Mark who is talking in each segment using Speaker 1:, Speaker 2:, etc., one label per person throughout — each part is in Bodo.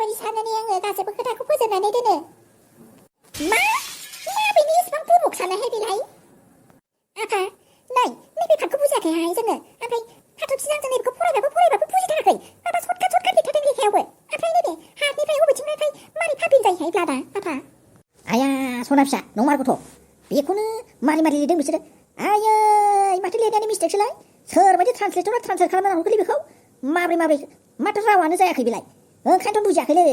Speaker 1: बेफोरबायदि साननानै आङो गासैबो खोथाखौ फोजोबनानै दोनो। मा माबेनि इसेबां प्रभक साननायहाय बेलाय? आफा नै नैबे पार्टखौ बुजियाखैहाय जोङो। ओमफ्राय हाथरखिजों जों नैबेखौ फरायबाबो बुजिथाराखै। माबा सर्टकाट लिरथारदों लेखायावबो। ओमफ्राय नैबे हार्टनिफ्राय बबेथिंनिफ्राय मारै फाफिन जायोहाय ब्लाडआ आफा?
Speaker 2: आया सना फिसा नंमारगौथ'। बेखौनो मारै लिरदों बिसोरो। आयै माथो लिरनायनि मिस्टेकसोलाय। सोरबायदि ट्रान्सलेटरा ट्रान्सलेट खालामना हरखोलै बेखौ? माब्रै माथो रावानो जायाखै बेलाय। ओंखायनोथ' बुजियाखैलै।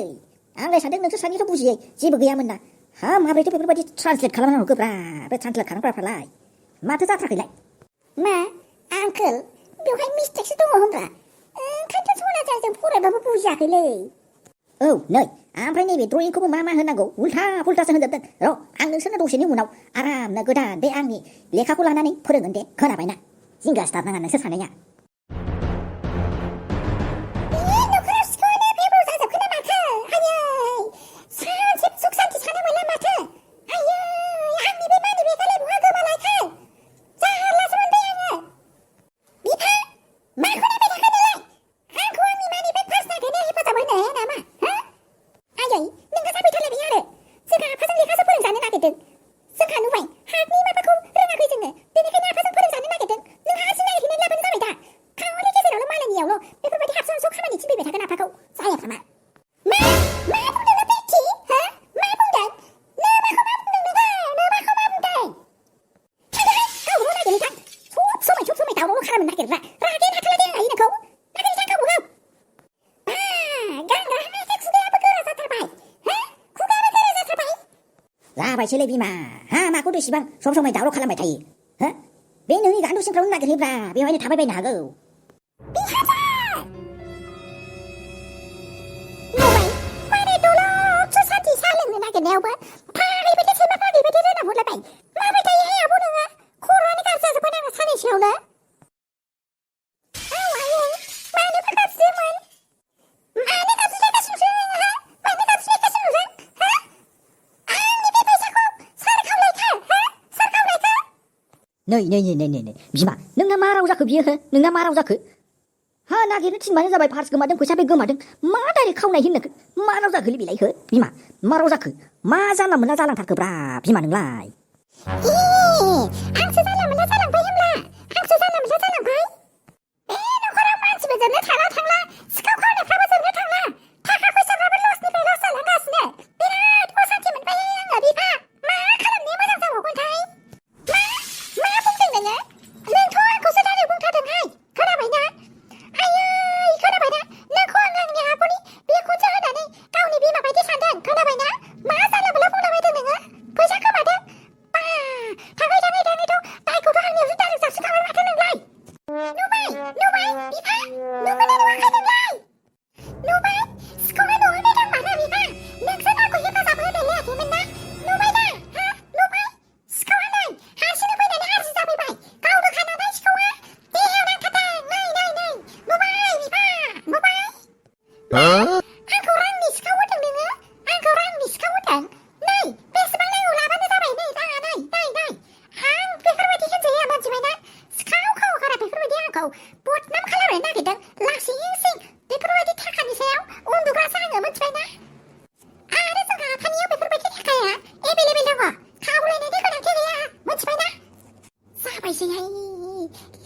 Speaker 2: आंलाय सानदों नोंसोर सानैथ' बुजियै जेबो गैयामोन ना। माब्रैथो बेफोरबायदि ट्रान्सलेट खालामना हरखोब्रा बे ट्रान्सलेट खालामग्राफ्रालाय। माथो जाथाराखैलाय?
Speaker 1: मा आंकोल बेवहाय मिस्टेकसो दङ होनब्रा। ओंखायनोथ' सनाजों जों फरायबाबो बुजियाखैलै।
Speaker 2: औ नै ओमफ्राय नैबे ड्रयिंखौबो मा होननांगौ उल्था पुल्थासो होनजोबदों। र' आं नोंसोरनो दसेनि उनाव आरामनो गोदान बे आंनि लेखाखौ लानानै फोरोंगोन दे। खोनाबायना? जिंगा सिथाबनाङा नोंसोर सानैया। जाबायसोलै बिमा माखौथ' इसिबां समाय दावराव खालामबाय थायो? बे नोंनि गान्दु सिंफ्रावनो नागिरहैब्रा, बेवहायनो थाबायबायनो हागौ।
Speaker 1: मारै दलदसो सानसे साहा लोंनो नागिरनायावबो फाग्लिबायदि सैमा फाग्लिबायदि रोनाव हरलायबाय। माबोरै थायोहाय आब' नोङो? खर'आनो गाज्रि जाजोब्बाय आंना साननैसोआवनो।
Speaker 2: नै बिमा नोंना मा राव जाखो बियो? नोंना मा राव जाखो? नागिरनो थिनबानो जाबाय। पार्स गोमादों, फैसा बेग गोमादों, मा डाइरेक्ट खावनाय होननो? मा राव जाखोलै बेलाय? बिमा मा राव जाखो? मा जानला मोनला जालांथारखोब्रा बिमा नोंलाय?
Speaker 1: आंसो जानला मोनला जालांबाय होनब्ला? आंसो जानला मोनला जालांबाय? बे न'खराव मानसिबो जोबनो थांला सिखाव खावनायफ्राबो जोबनो थांला, थाखा फैसाफ्राबो लसनिफ्राय लस जालांगासिनो। बिराद असान्ति मोनबाय आङो बिफा। मा खालामनाया मोजां जाबावगोनथाय? मा बुंदों नोङो? नोंथ' आंखौसो डाइरेक्ट बुंथारदोंहाय। खोनाबायना? आयै खोनाबायना? नोंखौ आं आंनि आब'नि बिखुनजो होनानै गावनि बिमा बायदि सानदों। खोनाबायना? मा जानला मोनला बुंलाबायदों नोङो? फैसा गोमादों? थाङै दायखौथ' आंनियावसो डाइरेक्ट जासिखाबाय माथो नोंलाय? नुबाय बिफा? नुगोना नुवाखै नोंलाय? नुबाय? सिखावआ न'आवनो दं माथो बिफा। नोंसो आंखौ हेफाजाब होनो लायाखैमोन ना? नुबायना? नुबाय? सिखावआ नै हारसिंनो फैनानै हाजिर जाफैबाय। गावनो खानानै सिखावआ देहायाव नांथारदों। नै नुबाय बिफा? नुबाय? आंखौ रांनि सिखाव होदों नोङो? आंखौ रांनि सिखाव होदों? नै बेसेबां नांगौ लाबानो जाबाय। नै राङा नै आं बेफोरबायदि होनजाया मोनथिबायना? सिखाव खावखारा बेफोरबायदि आंखौ बदनाम खालामनो नागिरदों लासिं सिं। बेफोरबायदि थाखानि सायाव उन्दुग्रासो आङो मोनथिबायना? आरो जोंहा आफानियाव बेफोरबायदि थाखाया एभेलेबेल दङ। खावलायनायनि गोनांथि गैया मोनथिबायना? जाबायसैहाय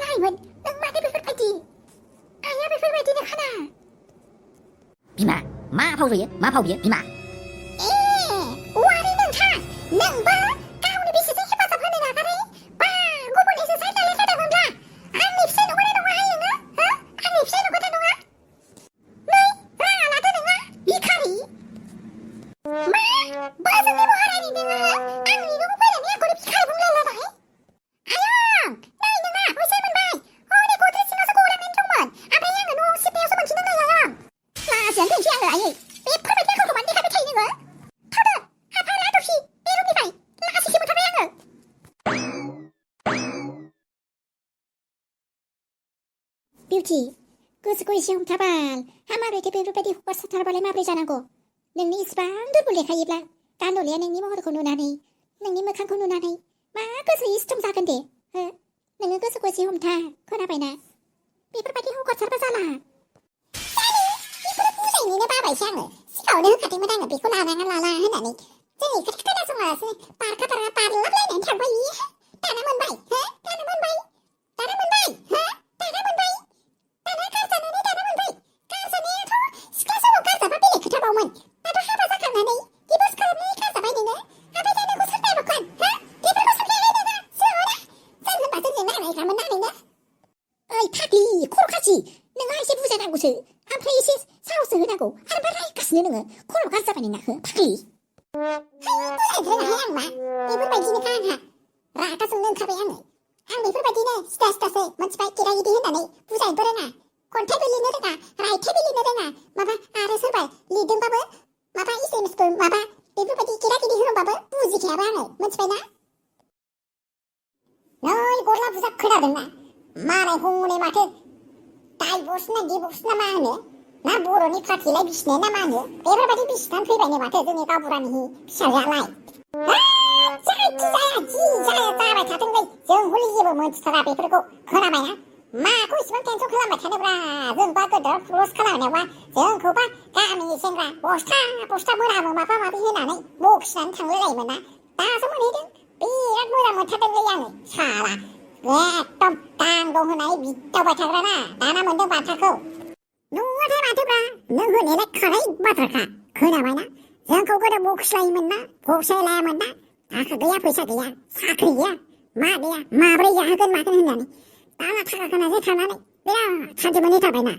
Speaker 1: लाइमोन नों मानो बेफोरबायदि? आइया बेफोरबायदिनो खाना।
Speaker 2: बिमा मा फाव जायो? मा फाव बियो बिमा?
Speaker 1: वारि नोंथां, नोंबो गावनि बिसिजों हेफाजाब होनो नागारै गुबुननिसो साइड लालायथारदोंमोनब्ला आंनि फिसाय नंगौना नङाहाय नोङो? आंनि फिसाय नंगौना नङा? नै राङा लादो नोङो भिखारि। मा बोजोंनि महारानि नोङो आंनि न'आव फैनानै आंखौनो भिखारि बुंलायलायबाय? आयं नै नोंना फैसाया मोनबाय। हनै गद्रेज सिङावसो गलांनानै दंमोन, ओमफ्राय आङो न'आव सिथ्लायावसो मोनफिनदों नै आयं। लाजियानो दोनसै आङो आयै। बेफोरबायदि आंखौ मानो देखायबाय थायो नोङो? थादो आफा लादोसि बे रुमनिफ्राय लासिंसो मोनथारबाय आङो। बिउटि गोसोखौ एसे हमथाबाल। माबोरैथो बेफोरबायदि हगारसारथारबालाय माबोरै जानांगौ? नोंनि इसिबां दुरबल देखायोब्ला गान्द'लिया नोंनि महरखौ नुनानै, नोंनि मोखांखौ नुनानै मा गोसो स्ट्रं जागोन दे? नोङो गोसोखौ एसे हमथा। खोनाबायना? बेफोरबायदि हगारसारबा जाला। बेफोरो बुजायनोनो बाबायसो आङो। सिगाङावनो होखादोंमोन आङो बेखौ लानाङा लाला होननानै जोंनि खोथा खोनासङालासिनो बारलाबलायनानै थांबाय इयो दाना मोनबाय हो दाना मोनबाय दाना मोनबाय हो दाना मोनबाय दाना गारजानानै दाना मोनबाय गारजानायाथ' सिख्ला समाव गारजाबा बेलेग खोथाबावमोन दाथ' हाबा जाखांनानै दिभर्स खालामनानै गारजाबाय नोङो ओमफ्राय दाना सोर दाबावगोन हो बेफोरखौ सोरखाया रायलायना सिगाङावनो जों होनबा जोंजों नांलायग्रामोन नांलायनो ओइ फाग्लि खर' खाथि नोंहा एसे बुजायनांगौसो ओमफ्राय एसे साहससो होनांगौ आरो मा रायगासिनो नोङो खर' गाज्रि जाबाय नोंना हो फाग्लि बुजायद्रायनाहाय आं मा बेफोरबायदिनोखा आंहा रागा जोंनो ओंखारबाय आं बेफोरबायदिनो सिदा सिदासो मोनथिबाय गिरा गिदि होननानै बुजायनोबो रोङा खन्थाइबो लिरनो रोङा रायथाइबो लिरनो रोङा माबा आरो सोरबा लिरदोंबाबो माबा एसेमेसफोर माबा बेफोरबायदि गिरा गिदि होनबाबो बुजिखायाबा आङो मोनथिबायना नै गरला बुजा खोनादोंना मालाय हनै माथो डाइभर्स ना डिभर्स ना मा होनो ना बर'नि फाथिलाय बिसिनाय ना मा होनो बेफोरबायदि बिसिनानै फैबायनो माथो जोंनि गावबुरानि फिसाजोआलाय जाबाय थाथोंलै जों हले जेबो मोनथिथारा बेफोरखौ खोनाबायना माखौ इसिबां टेनसन खालामबाय थानोब्रा जोंबा गोदोर क्लस खालामनायावबा जोंखौबा गामिनि सेंग्रा बस्था बस्था मोनामो माबा माबि होनानै बखिनानै थांलायलायोमोन ना दासो मोनहैदों बिराद मोजां मोनथारदोंलै आङो साला एकदम दां दं होननानै बिदावबाय थाग्राना दाना मोनदों बान्थाखौ नङाथाय माथोब्रा नों होनायालाय खानाय बाथ्राखा खोनाबायना जोंखौ गोदो बखिलायोमोन ना बखिलायामोन ना थाखा गैया फैसा गैया साख्रि गैया मा गैया माब्रै जाहोगोन मागोन होननानै दाना थाखा गोनांजों थानानै बिराद सान्थि मोनहै थाबायना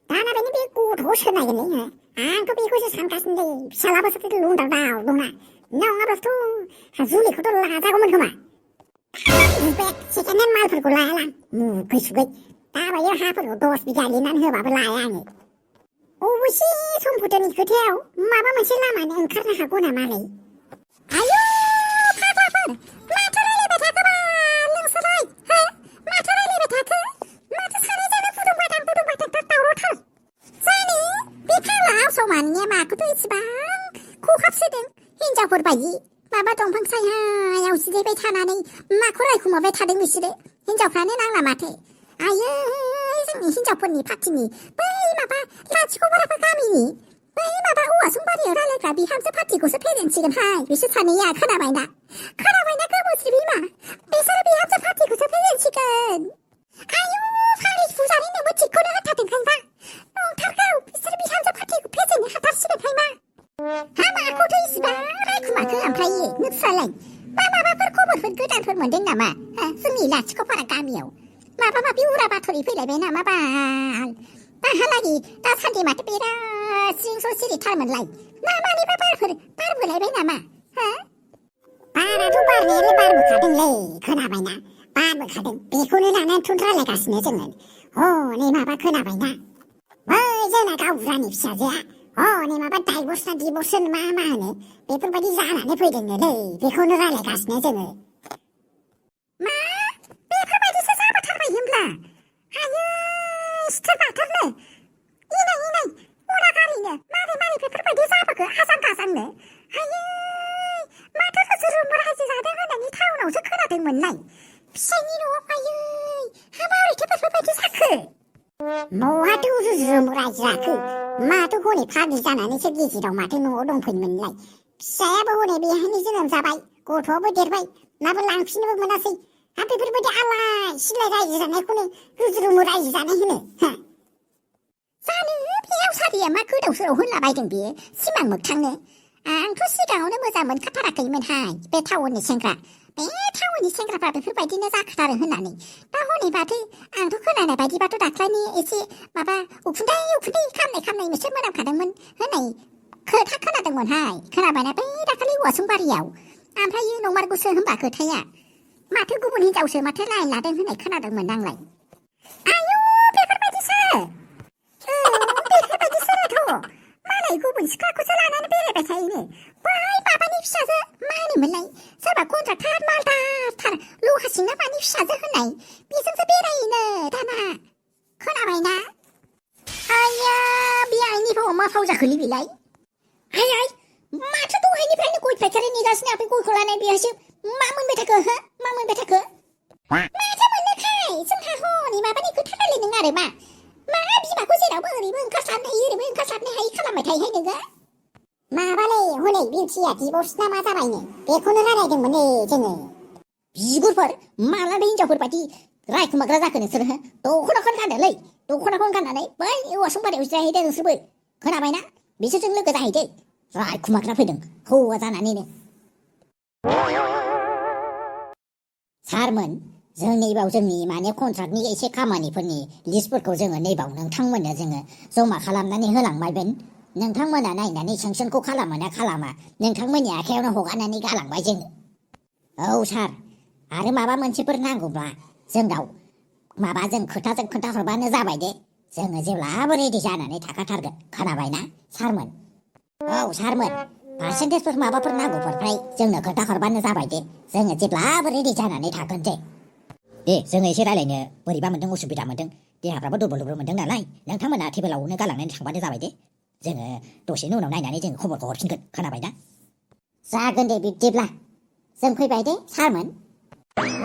Speaker 1: दाना बेनि बे गथ'खौ सोर नायगोनलै आंथ' बेखौसो सानगासिनो दै फिसालाबोसो लुंदाव दाव दंना नङाबाथ' जुलिखौथ' लाजागौमोन खोमा सेकेन्ड हेन्ड मालफोरखौ लायालां मुगै सुगै दाबायदियाव हाफोरखौ 10 बिगा लिरनानै होबाबो लाया आङो अबयसे सम्पतिनि खोथायाव माबा मोनसे लामानि ओंखारनो हागौ नामालै आयौ फाग्लाफोर माथो रायलायबाय थाखोबा नोंसोरलाय हो माथो रायलायबाय थाखो माथो सानैजोंनो गुदुं बादां दावरावथार जानो बे फाग्ला आवसाव मानिया माखौथ' इसेबां खहाबसोदों हिनजावफोर बायदि माबा दंफां सायहायाव जिरायबाय थानानै माखौ रायखुमाबाय थादों बिसोरो हिनजावफ्रानो नांला माथो आयै जोंनि हिनजावफोरनि पार्टिनि बै माबा लाथिख' बराफा गामिनि बै माबा औवासुं बारियाव रायलायग्रा बिहामजो पार्टिखौसो फेजेनसिगोनहाय बिसोर सानैया खोनाबायना गोबोस्रि बिमा बिसोरो बिहामजो पार्टिखौसो फेजेनसिगोन आयौ फाग्लि फुजारि नोंबो थिगखौनो होनथारदोंहायबा नंथारगौ बिसोर बिहामजो पार्टिखौ फेजेननो हाथारसिगोनहायमा हाबाखौथ' इसिबां रायखुमाखो ओमफ्राय नोंस्रालाय माबाफोर खबरफोर गोदानफोर मोनदों नामा जोंनि लाथिख'पारा गामियाव माबा माबि उरा बाथरि फैलायबाय नामा बाल दाहालागि दासान्दि माथो बिराद सिरिं सिरिथारमोनलाय मानिबा बारफोर बारबोलायबाय नामा बाराथ' बारनायालाय बारबोखादोंलै खोनाबायना बारबोखादों बेखौनो लानानैथ' रायलायगासिनो जोङो हनै माबा खोनाबायना बै जोंना गावबुरानि फिसाजोआ हनै माबा डाइभर्स ना डिभर्स मा होनो बेफोरबायदि जानानै फैदोंनोलै बेखौनो रायलायगासिनो जोङो मा बेफोरबायदिसो जाबोथारबाय होनब्ला आयै सिथोर बाथारनो इनाय अरागारिनो मारै बेफोरबायदि जाबोखो आजां गाजांनो आयै माथो रुजुरुमु रायजो जादों होननानै टाउनावसो खोनादोंमोनलाय फिसायनि न'आव आयै माबोरैथो बेफोरबायदि जाखो न'आथ' रुजुरुमु रायजो जाखो माथो हनै फाग्लि जानानैसो गेजेराव माथो न'आव दंफैयोमोनलाय फिसायाबो हनै बेहायनो जोनोम जाबाय गथ'आबो देरबाय माबो लांफिननोबो मोनासै बेफोरबायदि आलाय सिलाय रायजो जानायखौनो रुजुरुमु रायजो जानाय होनो जानो बे आवसारिया मा गोदाव सोराव होनलाबायदों बेयो सिमां मोगथांनो आंथ' सिगाङावनो मोजां मोनखाथाराखैमोनहाय बे टाउननि सेंग्राफ्रा बेफोरबायदिनो जाखाथारो होननानै दा हनै माथो आंथ' खोनानाय बायदिबाथ' दाख्लैनि एसे माबा उखुन्दै खामनाय मोनसे मोनामखादोंमोन होननाय खोथा खोनादोंमोनहाय खोनाबायना बै दाखालि औवासुं बारियाव ओमफ्राय नंमारगौसो होनबा खोथाया माथो गुबुन हिनजावसो माथो लाइन लादों होननाय खोनादोंमोन आंलाय आयौ बेफोरबायदिसो मालाय गुबुन सिख्लाखौसो लानानै बेरायबाय थायोनो बै माबानि फिसाजो मा होनोमोनलाय सोरबा कन्ट्राक्टार मालदारथार लहा सिंना मानि फिसाजो होननाय बेजोंसो बेरायोनो दाना खोनाबायना आइया बे आइनिफ्राव मा फाव जाखोलै बेलाय आइ माथो दहायनिफ्रायनो गय फायखारि नेगासिनो ओमफ्राय गयखौ लानाय बेहासो मा मोनबाय थाखो माथो मोननोखाय जोंहा हनै माबानि खोथा रायलायदों आरो मा बिमाखौ जेरावबो ओरैबो ओंखारसारनो हायि ओरैबो ओंखारसारनो हायि खालामबाय थायोहाय नोङो बिउटिया दिभर्स ना मा जाबायनो बेखौनो रायलायदोंमोन जोङो
Speaker 2: बिगुरफोर मालानो हिनजावफोर बायदि रायखुमाग्रा जाखो नोंसोरो दख'नाखौनो गानदोलै दख'नाखौनो गाननानै बै औवासुं बारियाव जिरायहैदो नोंसोरबो खोनाबायना बिसोरजों लोगो जाहैदो रायखुमाग्रा फैदों हौवा जानानैनो सारमोन जों नैबाव जोंनि माने कन्ट्राक्टनि एसे खामानिफोरनि लिस्टफोरखौ जोङो नैबाव नोंथांमोननो जोङो जमा खालामनानै होलांबायमोन नोंथांमोना नायनानै सेंसनखौ खालामो ना खालामा नोंथांमोननि आखायावनो हगारनानै गालांबाय जोङो औ सार आरो माबा मोनसेफोर नांगौब्ला जोंनाव माबाजों खोथाजों खोन्थाहरबानो जाबाय दे जोङो जेब्लाबो रेडि जानानै थाखाथारगोन खोनाबायना सारमोन औ सारमोन पार्सेन्टेजफोर माबाफोर नांगौफोरफ्राय जोंनो खोन्थाहरबानो जाबाय दे जोङो जेब्लाबो रेडि जानानै थागोन दे जोङो एसे रायलायनो बोरैबा मोन्दों उसुबिदा मोन्दों देहाफ्राबो दुरबल दुरबल मोन्दों नालाय नोंथांमोना टेबोलावनो गालांनानै थांबानो जाबाय दे जोङो दसेनि उनाव नायनानै जोङो खबरखौ हरफिनगोन खोनाबायना
Speaker 1: जागोन दे बिब्दिब्ला जों फैबाय दे सारमोन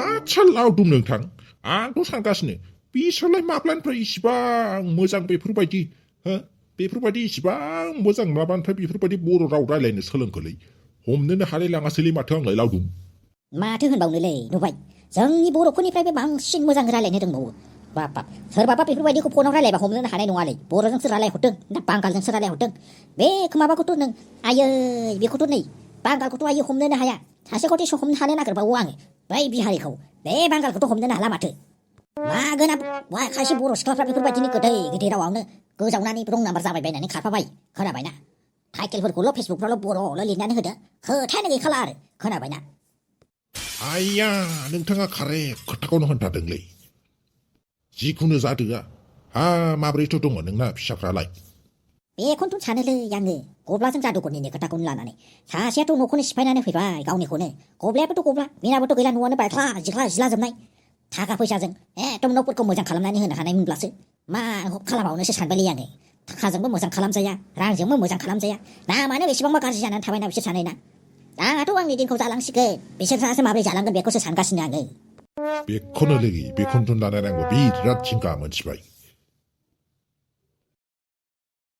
Speaker 3: आच्छा लावदुम नोंथां आंथ' सानगासिनो बिसोरलाय माब्लानिफ्राय इसिबां मोजां बेफोरबायदि बेफोरबायदि इसिबां मोजां माबानिफ्राय बेफोरबायदि बर' राव रायलायनो सोलोंखोलै हमनोनो हालाय लाङासैलै माथो आंलाय लावदुम
Speaker 2: माथो होनबावनोलै नुबाय जोंनि बर'फोरनिफ्रायबो बांसिन मोजां रायलायनो रोंबावो बाब सोरबाबा बेफोरबायदिखौ फनाव रायलायबा हमनोनो हानाय नङालै बर'जोंसो रायलायहरदों ना बांगालजोंसो रायलायहरदों बे माबाखौथ' नों आयै बेखौथ' नै बांगालखौथ' आयै हमनोनो हाया सासेखौथ' हमनो हानो नागिरबावो आङो बै बिहारिखौ बे बांगालखौथ' हमनोनो हाला माथो मागोना खायसे बर' सिख्लाफ्रा बेफोरबायदिनो गोदै गोदै रावावनो गोजावनानै रं नाम्बार जाबायबायनानै खारफाबाय खोनाबायना टाइटेलफोरखौल' फेसबुकफ्रावल' बर'आवल' लिरनानै होदो खोथायानो गैखाला आरो खोनाबायना
Speaker 3: आइया नोंथाङा कारेक्ट खोथाखौनो होनथारदोंलै जिखुनु जादोआ माब्रैथ' दङ नोंना फिसाफ्रालाय
Speaker 2: बेखौनोथ' सानोलै आङो गब्लाजों जादुगरनिनो खोथाखौनो लानानै सासेयाथ' न'खौनो सिफायनानै फैबाय गावनिखौनो गब्लायाबोथ' गब्ला बेनाबोथ' गैला न'आनो बायख्ला जिख्ला जिला जोबनाय थाखा फैसाजों एकदम न'फोरखौ मोजां खालामनानै होनो हानायमोनब्लासो मा खालामबावनोसो सानबायलै आङो थाखाजोंबो मोजां खालामजाया रांजोंबो मोजां खालामजाया नामानो बेसेबांबा गाज्रि जानानै थाबायना बिसोर सानैना आंहाथ' आंनि दिनखौ जालांसिगोन बिसोरसो माबोरै जालांगोन बेखौसो सानगासिनो आङो
Speaker 3: बेखौनो लोगो बेखौनोथ' लानानै आंबो बिराद जिंगा मोनथिबाय